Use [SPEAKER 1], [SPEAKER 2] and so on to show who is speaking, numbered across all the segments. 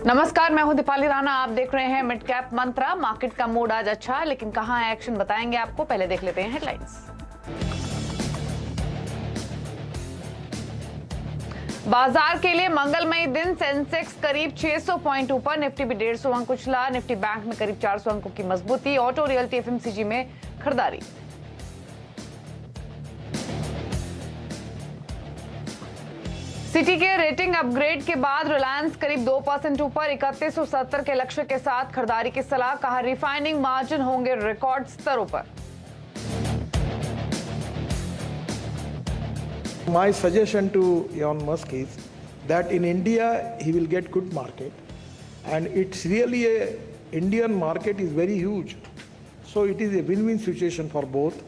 [SPEAKER 1] नमस्कार, मैं हूं दीपाली राणा। आप देख रहे हैं मिड कैप मंत्रा। मार्केट का मूड आज अच्छा है, लेकिन कहां है एक्शन बताएंगे आपको। पहले देख लेते हैं हेडलाइंस। बाजार के लिए मंगलमय दिन। सेंसेक्स करीब 600 पॉइंट ऊपर, निफ्टी भी 150 अंक उछला। निफ्टी बैंक में करीब 400 अंकों की मजबूती। ऑटो, रियल्टी, एफएमसीजी में खरीदारी। सिटी के रेटिंग अपग्रेड के बाद रिलायंस करीब 2% ऊपर, 3170 के लक्ष्य के साथ खरीदारी की सलाह। कहा रिफाइनिंग मार्जिन होंगे रिकॉर्ड स्तरों पर।
[SPEAKER 2] My suggestion to Elon Musk is that in India he will get good market, and it's really Indian market is very huge, so it is a win-win situation for both.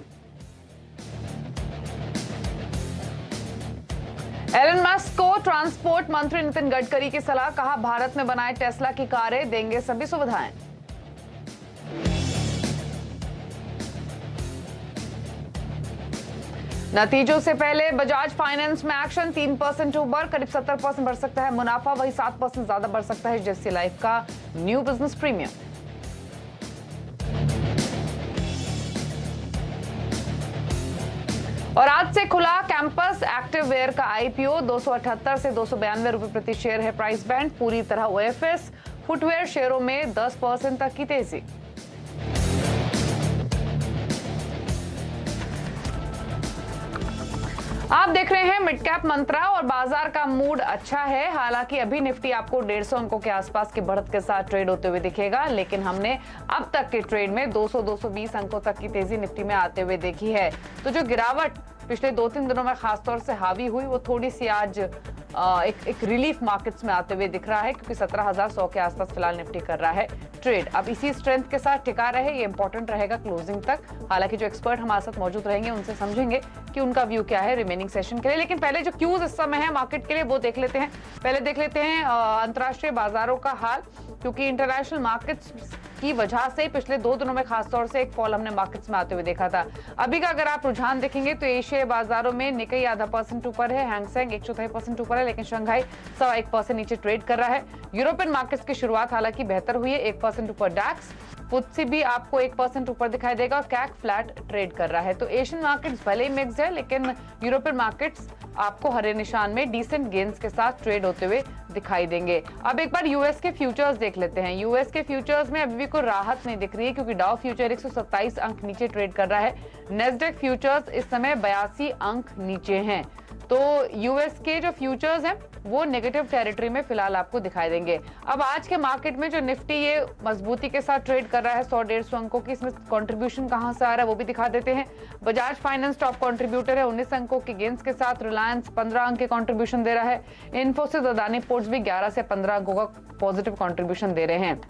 [SPEAKER 1] Elon Musk को transport मंत्री नितिन गडकरी की सलाह। कहा भारत में बनाए Tesla की कारें देंगे सभी सुविधाएं। नतीजों से पहले बजाज फाइनेंस में एक्शन। 3% ऊपर, करीब 70% बढ़ सकता है मुनाफा। वही 7% ज्यादा बढ़ सकता है एचडीएफसी लाइफ का न्यू बिजनेस प्रीमियम। और आज से खुला कैंपस एक्टिव वेयर का आईपीओ। 278 से 292 रुपए प्रति शेयर है प्राइस बैंड। पूरी तरह ओएफएस। फुटवेयर शेयरों में 10% तक की तेजी। आप देख रहे हैं मिड कैप मंत्रा और बाजार का मूड अच्छा है। हालांकि अभी निफ्टी आपको 150 अंकों के आसपास की बढ़त के साथ ट्रेड होते हुए दिखेगा, लेकिन हमने अब तक के ट्रेड में 200-220 अंकों तक की तेजी निफ्टी में आते हुए देखी है। तो जो गिरावट पिछले 2-3 दिनों में खासतौर से हावी हुई, वो थोड़ी सी आज एक रिलीफ मार्केट्स में आते हुए दिख रहा है, क्योंकि 17,100 के आसपास फिलहाल निफ्टी कर रहा है ट्रेड। अब इसी स्ट्रेंथ के साथ टिका रहे, ये इंपॉर्टेंट रहेगा क्लोजिंग तक। हालांकि जो एक्सपर्ट हमारे साथ मौजूद रहेंगे उनसे समझेंगे कि उनका व्यू क्या है रिमेनिंग सेशन के लिए। लेकिन पहले जो क्यूज इस समय है मार्केट के लिए वो देख लेते हैं। पहले देख लेते हैं अंतर्राष्ट्रीय बाजारों का हाल, क्योंकि इंटरनेशनल मार्केट्स की वजह से पिछले 2 दिनों में खासतौर से एक फॉल हमने मार्केट्स में आते हुए देखा था। अभी का अगर आप रुझान देखेंगे तो एशियाई बाजारों में निकाई 0.5% ऊपर है, हैंगसेंग 1/4% ऊपर है, लेकिन शंघाई 1% नीचे ट्रेड कर रहा है। यूरोपियन मार्केट्स की शुरुआत हालांकि बेहतर हुई है, 1% ऊपर डैक्स। फुत्सी भी आपको 1% ऊपर दिखाई देगा। कैक फ्लैट ट्रेड कर रहा है। तो एशियन मार्केट्स भले ही मिक्स्ड है, लेकिन यूरोपियन मार्केट्स आपको हरे निशान में डिसेंट गेन्स के साथ ट्रेड होते हुए दिखाई देंगे। अब एक बार यूएस के फ्यूचर्स देख लेते हैं। यूएस के फ्यूचर्स में अभी भी कोई राहत नहीं दिख रही है, क्योंकि डाउ फ्यूचर 127 अंक नीचे ट्रेड कर रहा है। नेस्डेक फ्यूचर्स इस समय 82 अंक नीचे हैं। तो यूएस के जो फ्यूचर्स हैं वो नेगेटिव टेरिटरी में फिलहाल आपको दिखाई देंगे। अब आज के मार्केट में जो निफ्टी ये मजबूती के साथ ट्रेड कर रहा है 100-150 अंकों की, इसमें कंट्रीब्यूशन कहां से आ रहा है वो भी दिखा देते हैं। बजाज फाइनेंस टॉप कंट्रीब्यूटर है 19 अंकों के गेंस के साथ। रिलायंस 15 अंक के कंट्रीब्यूशन दे रहा है। इन्फोसिस, अदानी पोर्ट्स भी 11 से 15 अंकों का पॉजिटिव कंट्रीब्यूशन दे रहे हैं।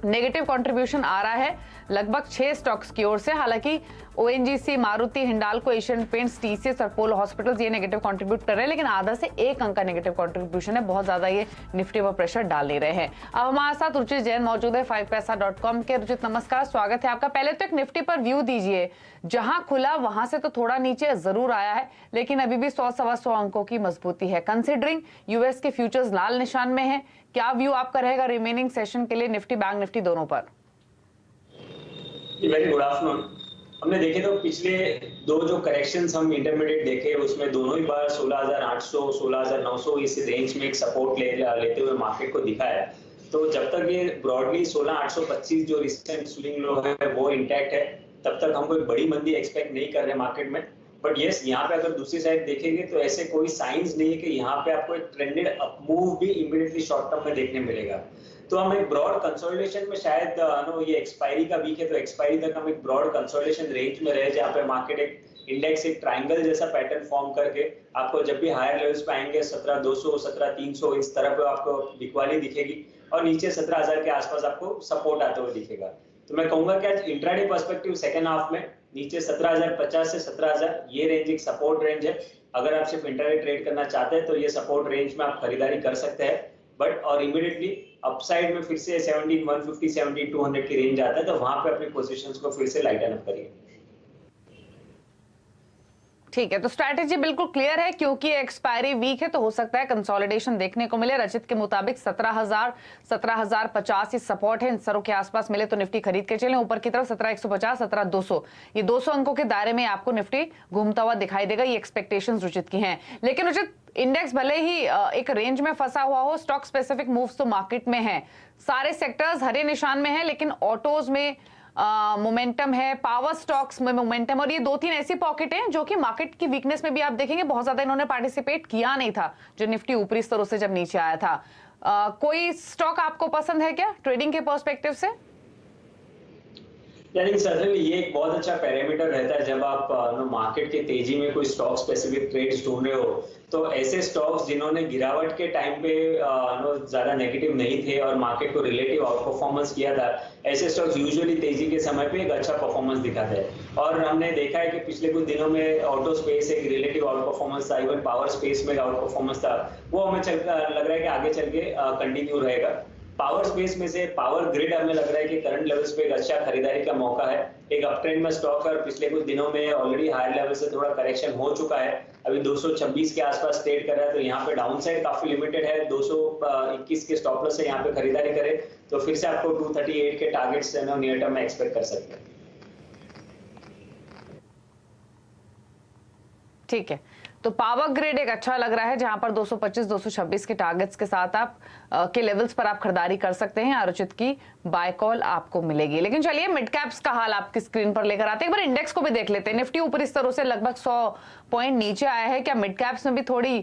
[SPEAKER 1] नेगेटिव कंट्रीब्यूशन आ रहा है लगभग 6 स्टॉक्स की ओर से। हालांकि ONGC, Maruti, Hindalco, Asian paints, TCS और पोलो हॉस्पिटल्स ये नेगेटिव कंट्रीब्यूट कर रहे हैं, लेकिन आधा से 1 अंक का नेगेटिव कंट्रीब्यूशन है। बहुत ज्यादा ये निफ्टी पर प्रेशर डाल नहीं रहे हैं। अब हमारे साथ रुचित जैन मौजूद है 5paisa.com के। रुचित नमस्कार, स्वागत है आपका। पहले तो एक निफ्टी पर व्यू दीजिए। जहां खुला वहां से तो थोड़ा नीचे जरूर आया है, लेकिन अभी भी 100-125 अंकों की मजबूती है। कंसिडरिंग यूएस के फ्यूचर्स लाल निशान में है, क्या व्यू आपका रहेगा रिमेनिंग सेशन के लिए निफ्टी, बैंक निफ्टी दोनों पर?
[SPEAKER 3] Very good afternoon. हमने देखे तो पिछले 2 जो करेक्शंस हम इंटरमीडिएट देखे, उसमें दोनों ही बार 16,800, 16,900 इस रेंज में एक सपोर्ट लेते हुए मार्केट को दिखा है। तो जब तक ये ब्रॉडली 16,825 जो रिसेंट स्विंग लो है वो इंटैक्ट है, तब तक हम कोई बड़ी मंदी एक्सपेक्ट नहीं कर रहे मार्केट में। बट यस, यहाँ पे अगर दूसरी साइड देखेंगे तो ऐसे कोई साइंस नहीं है कि यहाँ पे आपको एक ट्रेंडेड अप मूव भी इमीडिएटली शॉर्ट टर्म में देखने मिलेगा। तो हम एक ब्रॉड कंसोलिडेशन में शायद ये एक्सपायरी का वीक है, तो एक्सपायरी तक हम एक ब्रॉड कंसोलिडेशन रेंज में रहे, जहाँ पे मार्केट एक इंडेक्स एक ट्रायंगल जैसा पैटर्न फॉर्म करके आपको जब भी हायर लेवल्स पे आएंगे 17,200, 17,300 इस तरह पे आपको बिकवाली दिखेगी, और नीचे 17,000 के आसपास आपको सपोर्ट आते हुए दिखेगा। तो मैं कहूंगा कि आज इंट्राडे पर्सपेक्टिव सेकंड हाफ में नीचे 17,050 से 17,000 ये रेंज एक सपोर्ट रेंज है। अगर आप सिर्फ इंट्राडे ट्रेड करना चाहते हैं तो ये सपोर्ट रेंज में आप खरीदारी कर सकते हैं। बट और इमीडिएटली अपसाइड में फिर से 17,150, 17,200 की रेंज आता है, तो वहां पे अपनी पोजीशंस को फिर से लाइटन अप करिए।
[SPEAKER 1] ठीक है, तो स्ट्रैटेजी बिल्कुल क्लियर है क्योंकि एक्सपायरी वीक है तो हो सकता है कंसोलिडेशन देखने को मिले। रचित के मुताबिक 17,000 17,050 ये सपोर्ट है, इन सरों के आसपास मिले तो निफ्टी खरीद के चलें। ऊपर की तरफ 17,150 17,200 ये 200 अंकों के दायरे में आपको निफ्टी घूमता हुआ दिखाई देगा। ये एक्सपेक्टेशंस रुचित की हैं। लेकिन रुचित, इंडेक्स भले ही एक रेंज में फंसा हुआ हो, स्टॉक स्पेसिफिक मूव्स तो मार्केट में है। सारे सेक्टर्स हरे निशान में है, लेकिन ऑटोज में मोमेंटम है, पावर स्टॉक्स में मोमेंटम, और ये 2-3 ऐसी पॉकेट हैं जो कि मार्केट की वीकनेस में भी आप देखेंगे बहुत ज्यादा इन्होंने पार्टिसिपेट किया नहीं था, जो निफ्टी ऊपरी स्तरों से जब नीचे आया था। कोई स्टॉक आपको पसंद है क्या ट्रेडिंग के पर्सपेक्टिव से?
[SPEAKER 3] यानी सर्टेनली ये एक बहुत अच्छा पैरामीटर रहता है जब आप मार्केट के तेजी में कोई स्टॉक स्पेसिफिक ट्रेड्स ढूंढ रहे हो, तो ऐसे स्टॉक्स जिन्होंने गिरावट के टाइम पे ज्यादा नेगेटिव नहीं थे और मार्केट को रिलेटिव आउट परफॉर्मेंस किया था, ऐसे स्टॉक्स यूजुअली तेजी के समय पे एक अच्छा परफॉर्मेंस दिखाते हैं। और हमने देखा है कि पिछले कुछ दिनों में ऑटो स्पेस एक रिलेटिव आउट परफॉर्मेंस था, इवन पावर स्पेस में आउट परफॉर्मेंस था, वो हमें लग रहा है कि आगे चल के कंटिन्यू रहेगा। पावर स्पेस में से पावर ग्रिड हमें लग रहा है कि करंट लेवल्स पे एक अच्छा खरीदारी का मौका है। एक अपट्रेंड में स्टॉक है और पिछले कुछ दिनों में ऑलरेडी हायर लेवल से थोड़ा करेक्शन हो चुका है, अभी 226 के आसपास ट्रेड कर रहा है, तो यहाँ पे डाउन साइड काफी लिमिटेड है। 221 के स्टॉप लॉस से यहाँ पे खरीदारी करे तो फिर से आपको 238 के टारगेट्स नियर टर्म में एक्सपेक्ट कर सकते हैं।
[SPEAKER 1] ठीक है, तो पावर ग्रिड एक अच्छा लग रहा है जहां पर 225-226 के टारगेट्स के साथ आप के लेवल्स पर आप खरीदारी कर सकते हैं। आरुचित की बाय कॉल आपको मिलेगी। लेकिन चलिए मिड कैप्स का हाल आपकी स्क्रीन पर लेकर आते हैं। एक बार इंडेक्स को भी देख लेते हैं। निफ्टी ऊपरी स्तरों से लगभग 100 पॉइंट नीचे आया है। क्या मिड कैप्स में भी थोड़ी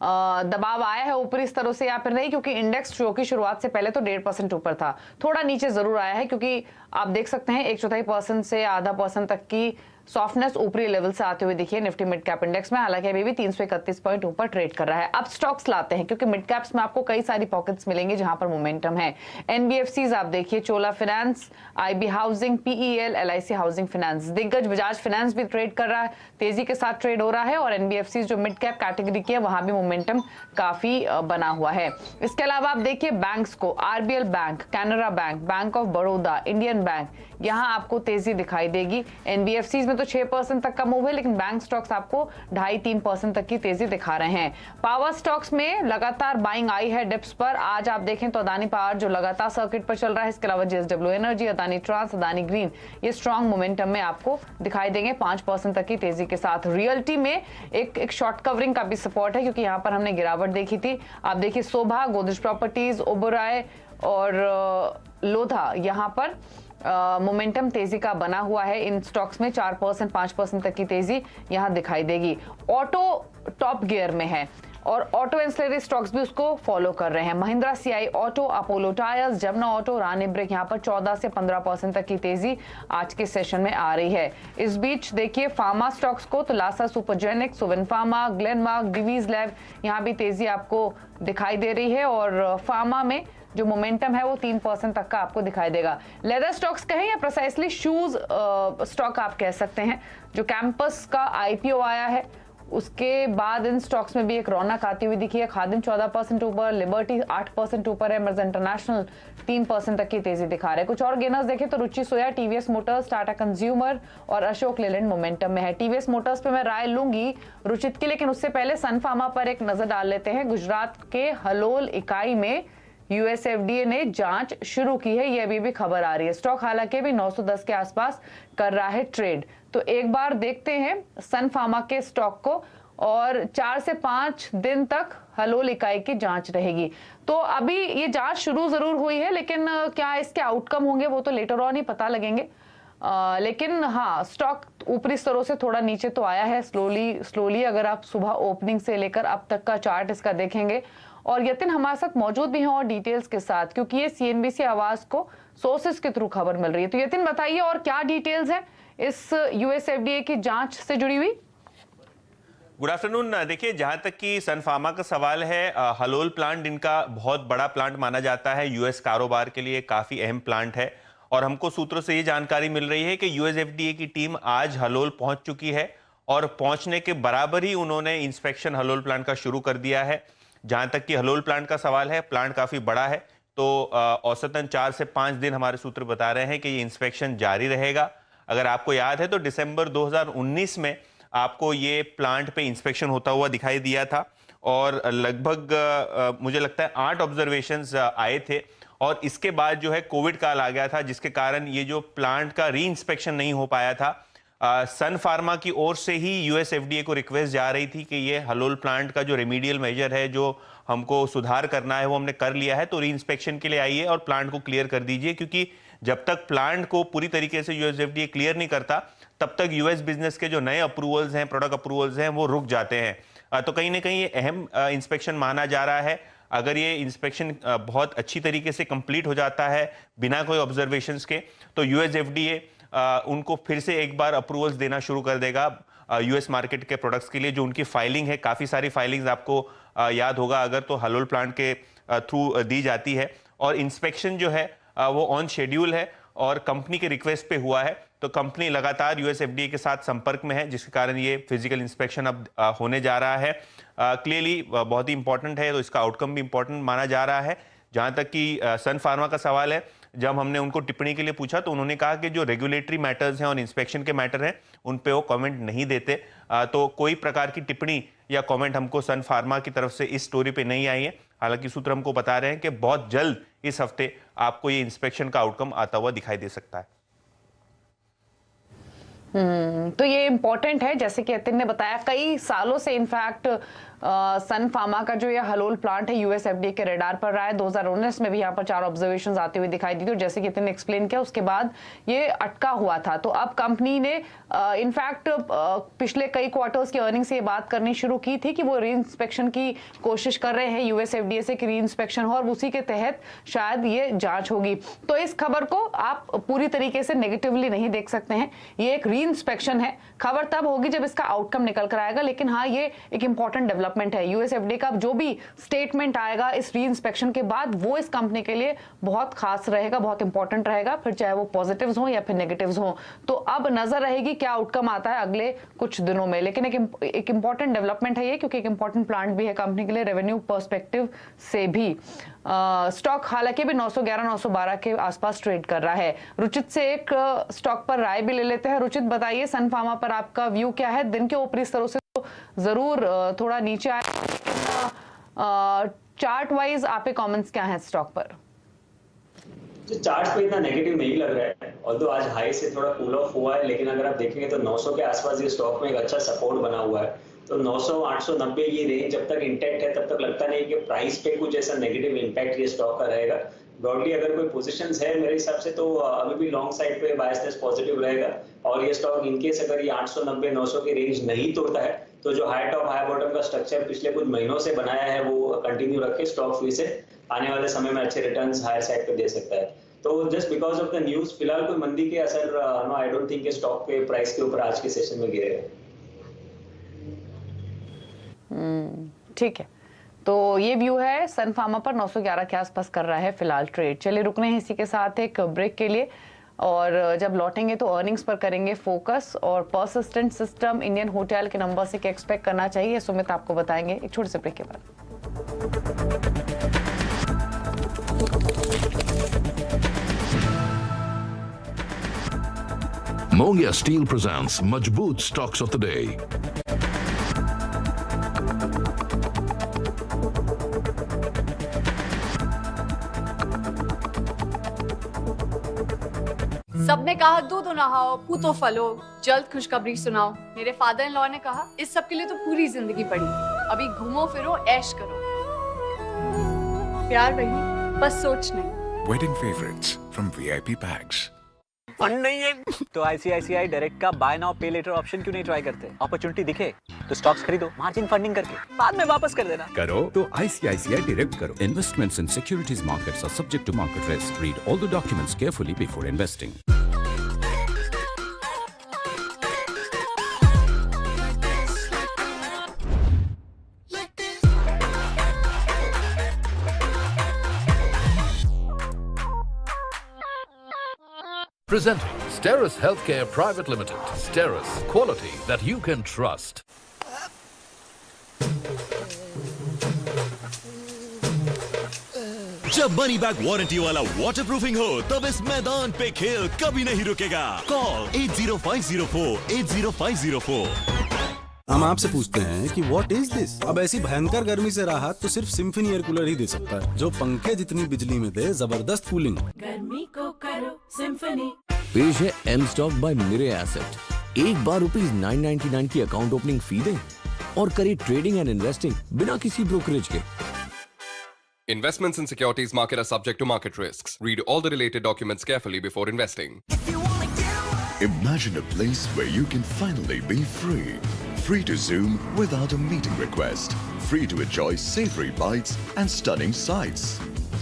[SPEAKER 1] दबाव आया है ऊपरी स्तरों से या फिर नहीं? क्योंकि इंडेक्स शो की शुरुआत से पहले तो 1.5% ऊपर था, थोड़ा नीचे जरूर आया है क्योंकि आप देख सकते हैं 1/4% से आधा % तक की सॉफ्टनेस ऊपरी लेवल से आते हुए देखिए निफ्टी मिड कैप इंडेक्स में। हालांकि अभी भी 331 पॉइंट ऊपर ट्रेड कर रहा है। अब स्टॉक्स लाते हैं क्योंकि मिड कैप्स में आपको कई सारी पॉकेट्स मिलेंगे जहां पर मोमेंटम है। एनबीएफसीज आप देखिए, Chola finance, IB housing, PEL, LIC housing finance, दिग्गज बजाज फाइनेंस भी ट्रेड कर रहा है, तेजी के साथ ट्रेड हो रहा है। और एनबीएफसी जो मिड कैप कैटेगरी की है वहां भी मोमेंटम काफी बना हुआ है। इसके अलावा आप देखिए बैंक्स को, RBL bank, Canara bank, bank of Baroda, Indian bank, यहां आपको तेजी दिखाई देगी। एनबीएफसीज में तो 6% तक का मूव है, लेकिन बैंक स्टॉक्स आपको 2.5-3% तक की तेजी दिखा रहे हैं। पावर स्टॉक्स में लगातार बाइंग आई है डिप्स पर। आज आप देखें तो अदानी पावर जो लगातार सर्किट पर चल रहा है, इसके अलावा JSW energy, Adani trans, Adani green, ये स्ट्रॉन्ग मोमेंटम में आपको दिखाई देंगे 5% तक की तेजी के साथ। रियल्टी में एक शॉर्ट कवरिंग का भी सपोर्ट है क्योंकि यहां पर हमने गिरावट देखी थी। आप देखिए शोभा, गोदरेज प्रॉपर्टीज, ओबराय और लोधा, यहां पर मोमेंटम तेजी का बना हुआ है। इन स्टॉक्स में 4% 5% तक की तेजी यहां दिखाई देगी। ऑटो टॉप गियर में है और ऑटो एंसिलरी स्टॉक्स भी उसको फॉलो कर रहे हैं। Mahindra CIE auto, Apollo tyres, Jamna auto, रानी ब्रिक, यहां पर 14 से 15% तक की तेजी आज के सेशन में आ रही है। इस बीच देखिए फार्मा स्टॉक्स को, तो Lasa supergenerics, Suven pharma, Glenmark, Divi's lab, यहां भी तेजी आपको दिखाई दे रही है। और फार्मा में जो मोमेंटम है वो 3% तक का आपको दिखाई देगा। लेदर स्टॉक्स कहें या प्रिसाइसली शूज स्टॉक आप कह सकते हैं। जो कैंपस का आईपीओ आया है उसके बाद इन स्टॉक्स में भी एक रौनक आती हुई दिखी है। खादिम 14% ऊपर, लिबर्टी 8% ऊपर है, मर्ज इंटरनेशनल 3% तक की तेजी दिखा रहे हैं। कुछ और गेनर्स देखें तो रुचि सोया, टीवीएस मोटर्स, टाटा कंज्यूमर और अशोक लेलैंड मोमेंटम में है। टीवीएस मोटर्स पे मैं राय लूंगी रुचित की, लेकिन उससे पहले सन फार्मा पर एक नजर डाल लेते हैं। गुजरात के हलोल इकाई में यूएसएफडीए ने जांच शुरू की है, ये अभी भी खबर आ रही है। स्टॉक हालांकि भी 910 के आसपास कर रहा है ट्रेड। तो एक बार देखते हैं सन फार्मा के स्टॉक को, और 4 से 5 दिन तक हलोल इकाई की जांच रहेगी। तो अभी ये जांच शुरू जरूर हुई है, लेकिन क्या इसके आउटकम होंगे वो तो लेटर ऑन ही पता लगेंगे। लेकिन हाँ, स्टॉक ऊपरी स्तरों से थोड़ा नीचे तो आया है स्लोली। अगर आप सुबह ओपनिंग से लेकर अब तक का चार्ट इसका देखेंगे, और यतिन हमारे साथ मौजूद भी हैं और डिटेल्स के साथ, क्योंकि ये सीएनबीसी आवाज को सोर्सेस के थ्रू खबर मिल रही है। तो यतिन बताइए और क्या डिटेल्स है इस यूएसएफडीए की जांच से जुड़ी हुई?
[SPEAKER 4] Good afternoon. देखिए, जहां तक कि सन फार्मा का सवाल है, हलोल प्लांट इनका बहुत बड़ा प्लांट माना जाता है, यूएस कारोबार के लिए काफी अहम प्लांट है। और हमको सूत्रों से ये जानकारी मिल रही है कि यूएसएफडीए की टीम आज हलोल पहुंच चुकी है और पहुंचने के बराबर ही उन्होंने इंस्पेक्शन हलोल प्लांट का शुरू कर दिया है। जहां तक कि हलोल प्लांट का सवाल है, प्लांट काफी बड़ा है, तो औसतन 4 से 5 दिन हमारे सूत्र बता रहे हैं कि ये इंस्पेक्शन जारी रहेगा। अगर आपको याद है तो दिसंबर 2019 में आपको ये प्लांट पे इंस्पेक्शन होता हुआ दिखाई दिया था और लगभग मुझे लगता है 8 ऑब्जर्वेशंस आए थे और इसके बाद जो है कोविड काल आ गया था, जिसके कारण ये जो प्लांट का री इंस्पेक्शन नहीं हो पाया था। सन फार्मा की ओर से ही यूएस एफडीए को रिक्वेस्ट जा रही थी कि ये हलोल प्लांट का जो रेमीडियल मेजर है, जो हमको सुधार करना है, वो हमने कर लिया है, तो री इंस्पेक्शन के लिए आइए और प्लांट को क्लियर कर दीजिए, क्योंकि जब तक प्लांट को पूरी तरीके से यूएस एफडीए क्लियर नहीं करता तब तक यूएस बिजनेस के जो नए अप्रूवल्स हैं, प्रोडक्ट अप्रूवल्स हैं, वो रुक जाते हैं। तो कहीं ना कहीं ये अहम इंस्पेक्शन माना जा रहा है। अगर ये इंस्पेक्शन बहुत अच्छी तरीके से कंप्लीट हो जाता है बिना कोई ऑब्जर्वेशंस के, तो यूएस एफडीए उनको फिर से एक बार अप्रूवल्स देना शुरू कर देगा यूएस मार्केट के प्रोडक्ट्स के लिए। जो उनकी फाइलिंग है, काफ़ी सारी फाइलिंग्स आपको याद होगा अगर, तो हलोल प्लांट के थ्रू दी जाती है और इंस्पेक्शन जो है वो ऑन शेड्यूल है और कंपनी के रिक्वेस्ट पे हुआ है। तो कंपनी लगातार यूएस एफडीए के साथ संपर्क में है, जिसके कारण ये फिजिकल इंस्पेक्शन अब होने जा रहा है। क्लियरली बहुत ही इंपॉर्टेंट है, तो इसका आउटकम भी इंपॉर्टेंट माना जा रहा है। जहाँ तक कि सन फार्मा का सवाल है, जब हमने उनको टिप्पणी के लिए पूछा तो उन्होंने कहा कि जो रेगुलेटरी मैटर्स हैं और इंस्पेक्शन के मैटर हैं उन पे वो कमेंट नहीं देते। तो कोई प्रकार की टिप्पणी या कमेंट हमको सन फार्मा की तरफ से इस स्टोरी पे नहीं आई है। हालांकि सूत्र हमको बता रहे हैं कि बहुत जल्द इस हफ्ते आपको ये इंस्पेक्शन का आउटकम आता हुआ दिखाई दे सकता है।
[SPEAKER 1] तो ये इंपॉर्टेंट है, जैसे कि अतिन ने बताया, कई सालों से इनफैक्ट सन फार्मा का जो ये हलोल प्लांट है यूएस एफडीए के रेडार पर रहा है। 2019 में भी यहाँ पर 4 ऑब्जर्वेशंस आते हुए दिखाई दी थी और जैसे कि अतिन ने एक्सप्लेन किया उसके बाद ये अटका हुआ था। तो अब कंपनी ने इनफैक्ट पिछले कई क्वार्टर्स की अर्निंग से ये बात करनी शुरू की थी कि वो री इंस्पेक्शन की कोशिश कर रहे हैं यूएस एफडीए से कि री इंस्पेक्शन हो और उसी के तहत शायद ये जांच होगी। तो इस खबर को आप पूरी तरीके से नेगेटिवली नहीं देख सकते हैं। ये एक री इंस्पेक्शन है, खबर तब होगी जब इसका आउटकम निकल कर आएगा, लेकिन हाँ ये एक इंपॉर्टेंट डेवलपमेंट है। यूएस एफडीए का जो भी स्टेटमेंट आएगा इस री इंस्पेक्शन के बाद वो इस कंपनी के लिए बहुत खास रहेगा, बहुत इंपॉर्टेंट रहेगा, फिर चाहे वो पॉजिटिव्स हो या फिर नेगेटिव्स हो। तो अब नजर रहेगी क्या आउटकम आता है अगले कुछ दिनों में। लेकिन एक इंपॉर्टेंट डेवलपमेंट है ये, क्योंकि एक इंपॉर्टेंट प्लांट भी है कंपनी के लिए रेवेन्यू पर्सपेक्टिव से भी। स्टॉक हालांकि भी 911 912 के आसपास ट्रेड कर रहा है। रुचित से एक स्टॉक पर राय भी ले लेते हैं। रुचित बताइए, सन फार्मा पर आपका व्यू क्या है? दिन के ऊपरी स्तरों से तो जरूर थोड़ा नीचे आया, लेकिन चार्ट वाइज आपके कमेंट्स क्या हैं स्टॉक पर?
[SPEAKER 3] चार्ट पे इतना नेगेटिव नहीं लग रहा है, ऑल्दो आज हाई से थोड़ा कूल ऑफ हुआ है, लेकिन अगर आप देखेंगे तो 900 के आसपास ये स्टॉक में एक अच्छा सपोर्ट बना हुआ है। तो 900 890 ये रेंज जब तक इंटैक्ट है तब तक लगता नहीं कि प्राइस पे कुछ ऐसा नेगेटिव इंपैक्ट ये स्टॉक का रहेगा। ब्रॉडली अगर कोई पोजीशंस है मेरे हिसाब से तो अभी भी लॉन्ग साइड पे बायसनेस पॉजिटिव रहेगा और ये स्टॉक इनकेस अगर ये 890 900 की रेंज नहीं तोड़ता है तो जो हाई टॉप हाई बॉटम का स्ट्रक्चर पिछले कुछ महीनों से बनाया है वो कंटिन्यू रख के स्टॉक फिर से आने वाले समय में अच्छे रिटर्न्स हायर साइड पे दे सकता है। तो just because of the news फिलहाल कोई मंदी के असर no I don't think stock के प्राइस के ऊपर आज के सेशन में गिरेगा।
[SPEAKER 1] ठीक है, तो ये व्यू है सन फार्मा पर 911 के आसपास कर रहा है फिलहाल ट्रेड। चलिए रुकने हैं इसी के साथ एक ब्रेक के लिए और जब लौटेंगे तो अर्निंग्स पर करेंगे फोकस और पर्सिस्टेंट सिस्टम इंडियन होटल के नंबर से क्या एक्सपेक्ट करना चाहिए सुमित आपको बताएंगे एक छोटे से ब्रेक के बाद।
[SPEAKER 5] Mongia Steel presents Majboot Stocks of the Day.
[SPEAKER 6] सबने कहा दूध नहाओ, पूतो फलो, जल्द खुशखबरी सुनाओ। मेरे फादर इन लॉ ने कहा इस सब के लिए तो पूरी जिंदगी पड़ी, अभी घूमो फिरो ऐश करो। प्यार वही, बस सोच नहीं।
[SPEAKER 7] Wedding favorites from VIP Bags.
[SPEAKER 8] Fund नहीं है तो ICICI डायरेक्ट का बाय नाउ पे लेटर ऑप्शन क्यों नहीं ट्राई करते? अपॉर्चुनिटी दिखे तो स्टॉक्स खरीदो, मार्जिन फंडिंग करके बाद में वापस कर देना।
[SPEAKER 7] करो तो ICICI डायरेक्ट करो।
[SPEAKER 9] Investments in securities markets are subject to market risk. Read all the documents carefully before investing.
[SPEAKER 5] Presenting Steris Healthcare Private Limited. Steris, quality that you can trust.
[SPEAKER 10] जब मनी बैक वारंटी वाला waterproofing हो तब इस मैदान पे खेल कभी नहीं रुकेगा। कॉल 80504 80504।
[SPEAKER 11] हम आपसे पूछते हैं कि व्हाट इज दिस? अब ऐसी भयंकर गर्मी से राहत तो सिर्फ सिम्फनी एयर कूलर ही दे सकता है, जो पंखे जितनी बिजली में दे जबरदस्त कूलिंग।
[SPEAKER 12] गर्मी को करो सिम्फनी।
[SPEAKER 13] पेश है M stock by Mirae asset. एक बार ₹999 की अकाउंट ओपनिंग फी दें और करिए ट्रेडिंग एंड इन्वेस्टिंग बिना किसी ब्रोकरेज के।
[SPEAKER 14] Investments in securities market are subject to market risks. Read all the related documents carefully before investing.
[SPEAKER 7] Imagine a place where you can finally be free. Free to Zoom without a meeting request. Free to enjoy savory bites and stunning sights.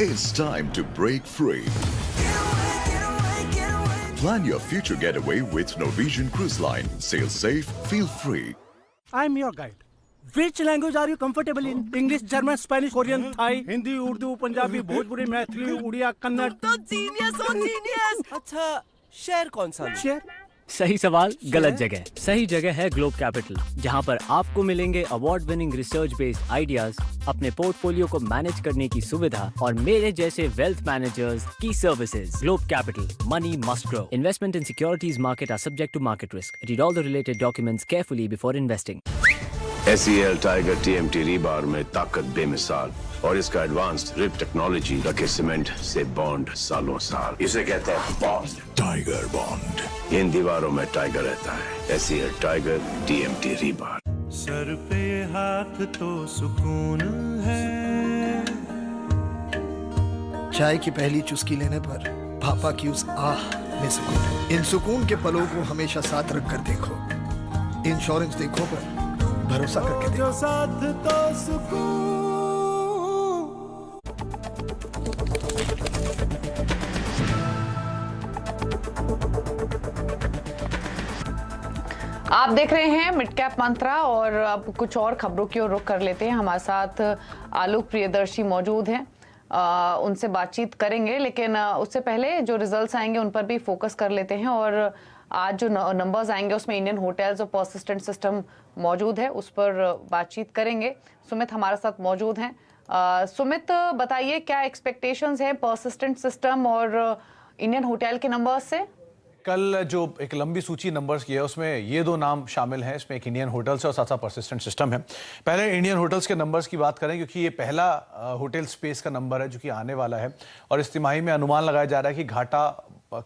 [SPEAKER 7] It's time to break free. Plan your future getaway with Norwegian Cruise Line. Sail safe, feel free.
[SPEAKER 15] I'm your guide. Which language are you comfortable in? English, German, Spanish, Korean, Thai, Hindi, Urdu, Punjabi, Bhojpuri, Maithili, Udiya, Kannada.
[SPEAKER 12] तो genius हो genius. अच्छा share कौन सा?
[SPEAKER 15] Share?
[SPEAKER 8] सही सवाल गलत जगह। सही जगह है ग्लोब कैपिटल, जहां पर आपको मिलेंगे award winning research based ideas, अपने पोर्टफोलियो को मैनेज करने की सुविधा और मेरे जैसे वेल्थ मैनेजर्स की services. Globe capital, money must grow. Investment in securities market are subject to market risk. Read all the related documents carefully before investing.
[SPEAKER 16] SEL tiger TMT rebar में ताकत बेमिसाल और इसका एडवांस्ड रिप टेक्नोलॉजी रखे cement से bond सालों साल। इसे कहते हैं बॉन्ड, टाइगर बॉन्ड। इन दीवारों में टाइगर रहता है। SEL tiger TMT rebar.
[SPEAKER 17] Sir पे हाथ तो सुकून है।
[SPEAKER 18] चाय की पहली चुस्की लेने पर पापा की उस आह में सुकून है। इन सुकून के पलों को हमेशा साथ रख कर देखो। इंश्योरेंस देखो पर भरोसा करके देखो।
[SPEAKER 17] साथ तो सुकून।
[SPEAKER 1] आप देख रहे हैं मिड कैप मंत्रा और अब कुछ और खबरों की ओर रुख कर लेते हैं। हमारे साथ आलोक प्रियदर्शी मौजूद हैं, उनसे बातचीत करेंगे, लेकिन उससे पहले जो रिजल्ट्स आएंगे उन पर भी फोकस कर लेते हैं। और आज जो नंबर्स आएंगे उसमें इंडियन होटल्स और पर्सिस्टेंट सिस्टम मौजूद है, उस पर बातचीत करेंगे। सुमित हमारे साथ मौजूद हैं। सुमित, बताइए क्या एक्सपेक्टेशंस है पर्सिस्टेंट सिस्टम और इंडियन होटल के नंबर्स से?
[SPEAKER 19] कल जो एक लंबी सूची नंबर्स की है उसमें ये दो नाम शामिल हैं। इसमें एक इंडियन होटल्स है और साथ साथ पर्सिस्टेंट सिस्टम है। पहले इंडियन होटल्स के नंबर्स की बात करें, क्योंकि ये पहला होटल स्पेस का नंबर है जो कि आने वाला है और इस तिमाही में अनुमान लगाया जा रहा है कि घाटा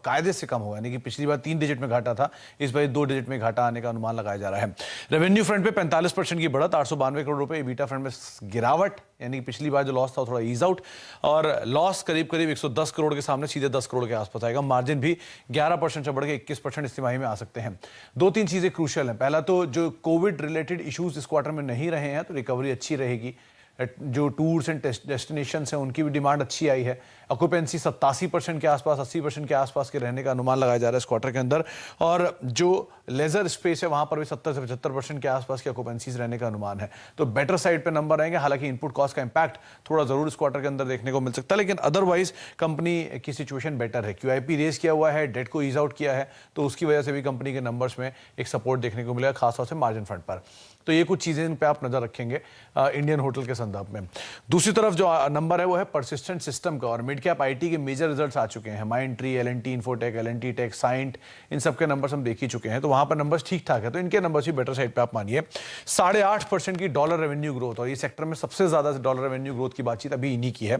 [SPEAKER 19] कायदे से कम होगा। यानी कि पिछली बार 3 डिजिट में घाटा था, इस बार 2 डिजिट में घाटा आने का अनुमान लगाया जा रहा है। रेवेन्यू फ्रंट पे 45% की बढ़त, 892 करोड़ रुपए। EBITDA फ्रंट में गिरावट, यानी कि पिछली बार जो लॉस था थोड़ा ईज आउट और लॉस करीब 110 करोड़ के सामने सीधे 10 करोड़ के आसपास आएगा। मार्जिन भी 11% से बढ़ के 21% इस तिमाही में आ सकते हैं। 2-3 चीजें क्रूशियल हैं। पहला तो जो कोविड रिलेटेड इश्यूज इस क्वार्टर में नहीं रहे हैं तो रिकवरी अच्छी रहेगी। जो टूर्स एंड डेस्टिनेशन हैं उनकी भी डिमांड अच्छी आई है। ऑक्यूपेंसी 87% के आसपास, 80% के आसपास के रहने का अनुमान लगाया जा रहा है इस क्वार्टर के अंदर। और जो लेजर स्पेस है वहां पर भी 70 से 75% के आसपास की ऑक्यूपेंसीज रहने का अनुमान है। तो बेटर साइड पे नंबर आएंगे। हालांकि इनपुट कॉस्ट का इंपैक्ट थोड़ा जरूर इस क्वार्टर के अंदर देखने को मिल सकता है, लेकिन अदरवाइज कंपनी की सिचुएशन बेटर है। QIP रेज किया हुआ है, डेट को ईज आउट किया है, तो उसकी वजह से भी कंपनी के नंबर्स में एक सपोर्ट देखने को मिलेगा, खासतौर से मार्जिन फ्रंट पर। तो ये कुछ चीजें इन पे आप नजर रखेंगे इंडियन होटल के संदर्भ में। दूसरी तरफ जो नंबर है वो है परसिस्टेंट सिस्टम का, और मिड कैप IT के मेजर रिजल्ट्स आ चुके हैं। Mindtree, L&T Infotech, L&T tech, Cyient, इन सब के नंबर्स हम देख ही चुके हैं, तो वहां पर नंबर्स ठीक ठाक है। तो इनके नंबर्स भी बेटर साइड पे आप मानिए। 8.5% की डॉलर रेवेन्यू ग्रोथ, और ये सेक्टर में सबसे ज्यादा डॉलर रेवेन्यू ग्रोथ की बातचीत अभी इन्हीं की है।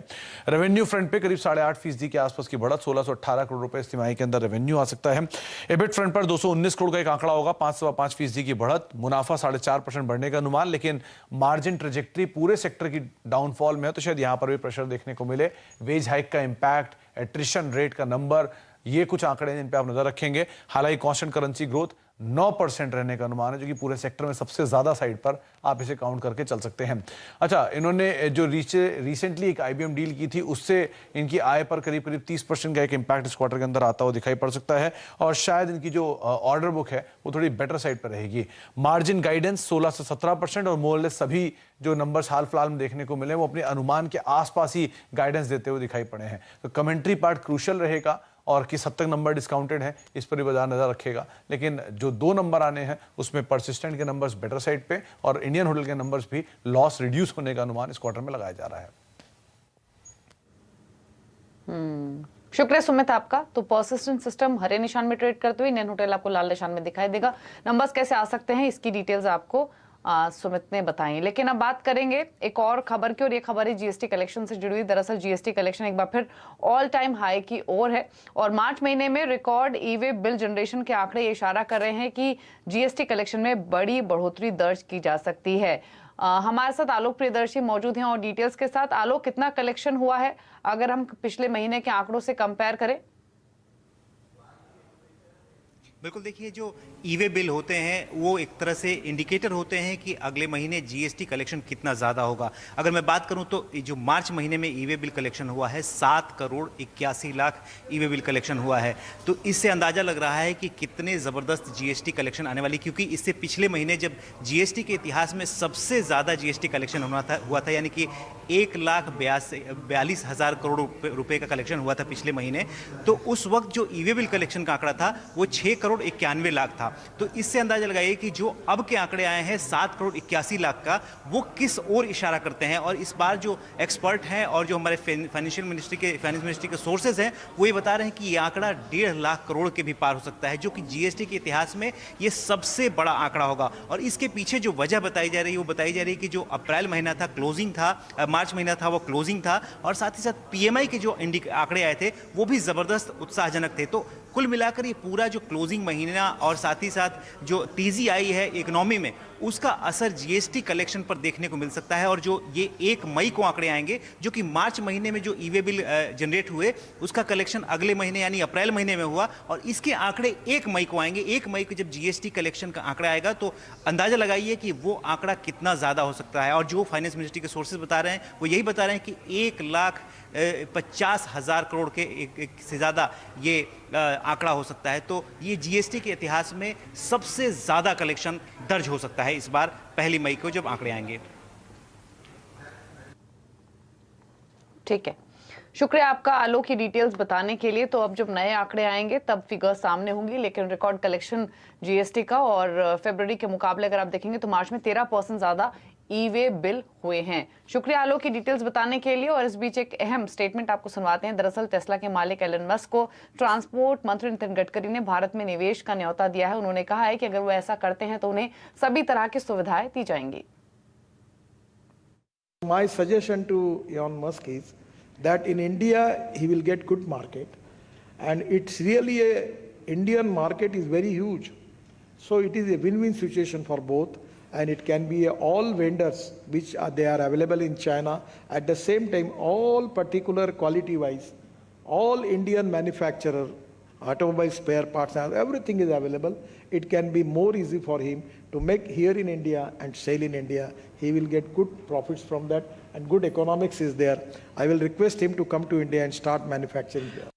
[SPEAKER 19] रेवेन्यू फ्रंट पे करीब 8.5% के आसपास की बढ़त, 1618 करोड़ रुपए इस तिमाही के अंदर रेवेन्यू आ सकता है। EBIT फ्रंट पर 219 करोड़ का एक आंकड़ा होगा, 5.5% की बढ़त, मुनाफा 4.5% बढ़ने का अनुमान। लेकिन मार्जिन ट्रेजेक्टरी पूरे सेक्टर की डाउनफॉल में है, तो शायद यहां पर भी प्रेशर देखने को मिले। वेज हाइक का इंपैक्ट, एट्रिशन रेट का नंबर, ये कुछ आंकड़े जिन पे आप नजर रखेंगे। हालांकि कांस्टेंट करेंसी ग्रोथ 9% रहने का अनुमान है, जो कि पूरे सेक्टर में सबसे ज्यादा साइड पर आप इसे काउंट करके चल सकते हैं। अच्छा, इन्होंने जो रिसेंटली एक IBM डील की थी, उससे इनकी आय पर करीब 30% का एक इंपैक्ट इस क्वार्टर के अंदर आता हुआ दिखाई पड़ सकता है, और शायद इनकी जो ऑर्डर बुक है वो थोड़ी बेटर साइड पर रहेगी। मार्जिन गाइडेंस 16 से 17%, और मोरलेस सभी जो नंबर्स हाल फिलहाल में देखने को मिले वो अपने अनुमान के आसपास ही गाइडेंस देते हुए दिखाई पड़े हैं। तो कमेंट्री पार्ट क्रूशियल रहेगा, और किस हद तक नंबर डिस्काउंटेड है इस पर भी बाजार नजर रखेगा। लेकिन जो 2 नंबर आने हैं उसमें परसिस्टेंट के नंबर्स बेटर साइड पे, और इंडियन होटल के नंबर्स भी लॉस रिड्यूस होने का अनुमान इस क्वार्टर में लगाया जा रहा है।
[SPEAKER 1] शुक्रिया सुमित आपका। तो पर्सिस्टेंट सिस्टम हरे निशान में ट्रेड करते हुए, इंडियन होटल आपको लाल निशान में दिखाई देगा। नंबर्स कैसे आ सकते हैं इसकी डिटेल्स आपको सुमित ने बताई। लेकिन अब बात करेंगे एक और खबर की, और ये खबर है जीएसटी कलेक्शन से जुड़ी हुई। दरअसल जीएसटी कलेक्शन एक बार फिर ऑल टाइम हाई की ओर है और मार्च महीने में रिकॉर्ड ई वे बिल जनरेशन के आंकड़े ये इशारा कर रहे हैं कि जीएसटी कलेक्शन में बड़ी बढ़ोतरी दर्ज की जा सकती है। हमारे साथ आलोक प्रियदर्शी मौजूद हैं और डिटेल्स के साथ। आलोक, कितना कलेक्शन हुआ है अगर हम पिछले महीने के आंकड़ों से कंपेयर करें?
[SPEAKER 20] बिल्कुल, देखिए जो ई-वे बिल होते हैं वो एक तरह से इंडिकेटर होते हैं कि अगले महीने जीएसटी कलेक्शन कितना ज़्यादा होगा। अगर मैं बात करूं तो जो मार्च महीने में ई-वे बिल कलेक्शन हुआ है 7 crore 81 lakh e-way bill collection हुआ है, तो इससे अंदाज़ा लग रहा है कि कितने ज़बरदस्त जीएसटी कलेक्शन आने वाली, क्योंकि इससे पिछले महीने जब जीएसटी के इतिहास में सबसे ज़्यादा जीएसटी कलेक्शन हुआ था यानी कि 1,42,000 करोड़ रुपए का कलेक्शन हुआ था पिछले महीने, तो उस वक्त जो ई-वे बिल कलेक्शन का आंकड़ा था वो 6 करोड़ 91 लाख था। तो इससे अंदाजा लगाइए कि जो अब के आंकड़े आए हैं 7 करोड़ 81 लाख का, वो किस ओर इशारा करते हैं। और इस बार जो एक्सपर्ट हैं और जो हमारे फाइनेंस मिनिस्ट्री के सोर्सेज हैं वो ये बता रहे हैं कि ये आंकड़ा 1.5 लाख करोड़ के भी पार हो सकता है, जो कि जीएसटी के इतिहास में ये सबसे बड़ा आंकड़ा होगा। और इसके पीछे जो वजह बताई जा रही है वो बताई जा रही है कि जो अप्रैल महीना था क्लोजिंग था, मार्च महीना था वो क्लोजिंग था, और साथ ही साथ पीएमआई के जो आंकड़े आए थे वो भी जबरदस्त उत्साहजनक थे। तो कुल मिलाकर ये पूरा जो क्लोजिंग महीना और साथ ही साथ जो तेजी आई है इकोनॉमी में, उसका असर जीएसटी कलेक्शन पर देखने को मिल सकता है। और जो ये 1 मई को आंकड़े आएंगे, जो कि मार्च महीने में जो ई-वे बिल जनरेट हुए उसका कलेक्शन अगले महीने यानी अप्रैल महीने में हुआ, और इसके आंकड़े 1 मई को आएंगे। 1 मई को जब जीएसटी कलेक्शन का आंकड़ा आएगा तो अंदाजा लगाइए कि वो आंकड़ा कितना ज़्यादा हो सकता है। और जो फाइनेंस मिनिस्ट्री के सोर्सेज बता रहे हैं वो यही बता रहे हैं कि 1,50,000 करोड़ के से ज़्यादा ये आंकड़ा हो सकता है। तो ये जीएसटी के इतिहास में सबसे ज़्यादा कलेक्शन दर्ज हो सकता है इस बार 1 मई को जब आंकड़े आएंगे।
[SPEAKER 1] ठीक है, शुक्रिया आपका आलोक की डिटेल्स बताने के लिए। तो अब जब नए आंकड़े आएंगे तब फिगर सामने होंगी, लेकिन रिकॉर्ड कलेक्शन जीएसटी का और फरवरी के मुकाबले अगर आप देखेंगे तो मार्च में 13% ज्यादा ई-वे बिल हुए हैं। शुक्रिया आलोक की डिटेल्स बताने के लिए। और इस बीच एक अहम स्टेटमेंट आपको सुनवाते हैं। दरअसल टेस्ला के मालिक एलन मस्क को ट्रांसपोर्ट मंत्री नितिन गडकरी ने भारत में निवेश का न्योता दिया है। उन्होंने कहा है कि अगर वो ऐसा करते हैं तो उन्हें सभी तरह की सुविधाएं दी जाएंगी।
[SPEAKER 2] My suggestion to Elon Musk is that in India he will get good market, and it's really Indian market is very huge, so it is a win-win situation for both, and it can be all vendors which they are available in China. At the same time, all particular quality wise, all Indian manufacturer, automobile spare parts, everything is available. It can be more easy for him to make here in India and sell in India. He will get good profits from that, and good economics is there. I will request him to come to India and start manufacturing here.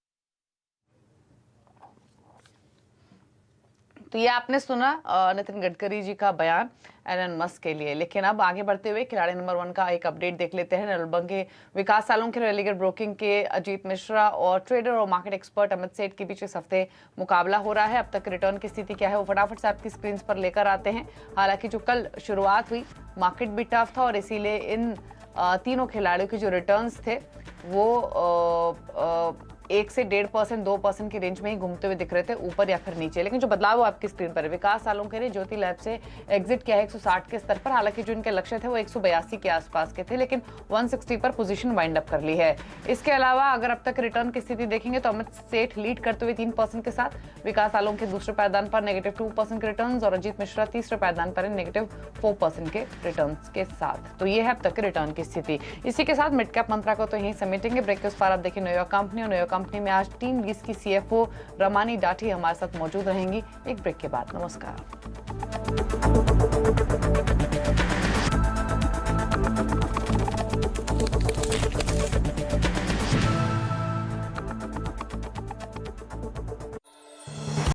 [SPEAKER 1] तो ये आपने सुना नितिन गडकरी जी का बयान Elon Musk के लिए। लेकिन अब आगे बढ़ते हुए खिलाड़ी नंबर 1 का एक अपडेट देख लेते हैं। नलबंग के विकास सालोंके, रेलीगेट ब्रोकिंग के अजीत मिश्रा और ट्रेडर और मार्केट एक्सपर्ट अमित सेठ के बीच इस हफ्ते मुकाबला हो रहा है। अब तक रिटर्न की स्थिति क्या है वो फटाफट से आपकी स्क्रीन पर लेकर आते हैं। हालांकि जो कल शुरुआत हुई मार्केट भी टफ था और इसीलिए इन तीनों खिलाड़ियों के जो रिटर्न्स थे वो 1 से 1.5%, 2% की रेंज में ही घूमते हुए दिख रहे थे, ऊपर या फिर नीचे। लेकिन जो बदलाव वो आपकी स्क्रीन पर है, विकास सालोंके ने ज्योति लैब से एग्जिट किया है 160 के स्तर पर। हालांकि जो इनके लक्ष्य थे वो 182 के आसपास के थे, लेकिन 160 पर पोजीशन वाइंड अप कर ली है। इसके अलावा अगर अब तक रिटर्न की स्थिति देखेंगे तो अमित सेठ लीड करते हुए 3% के साथ, विकास सालोंके दूसरे पायदान पर -2% के रिटर्न और अजीत मिश्रा तीसरे पायदान पर -4% के रिटर्न के साथ। तो ये है अब तक रिटर्न की स्थिति। इसी के साथ मिड कैप मंत्रा को तो यहीं समेटेंगे। ब्रेक के उस पार आप देखिए न्यूयॉर्क कंपनी, और न्यूयॉर्क कंपनी में आज टीम लीज की सीएफओ रमानी डाठी हमारे साथ मौजूद रहेंगी। एक ब्रेक के बाद नमस्कार।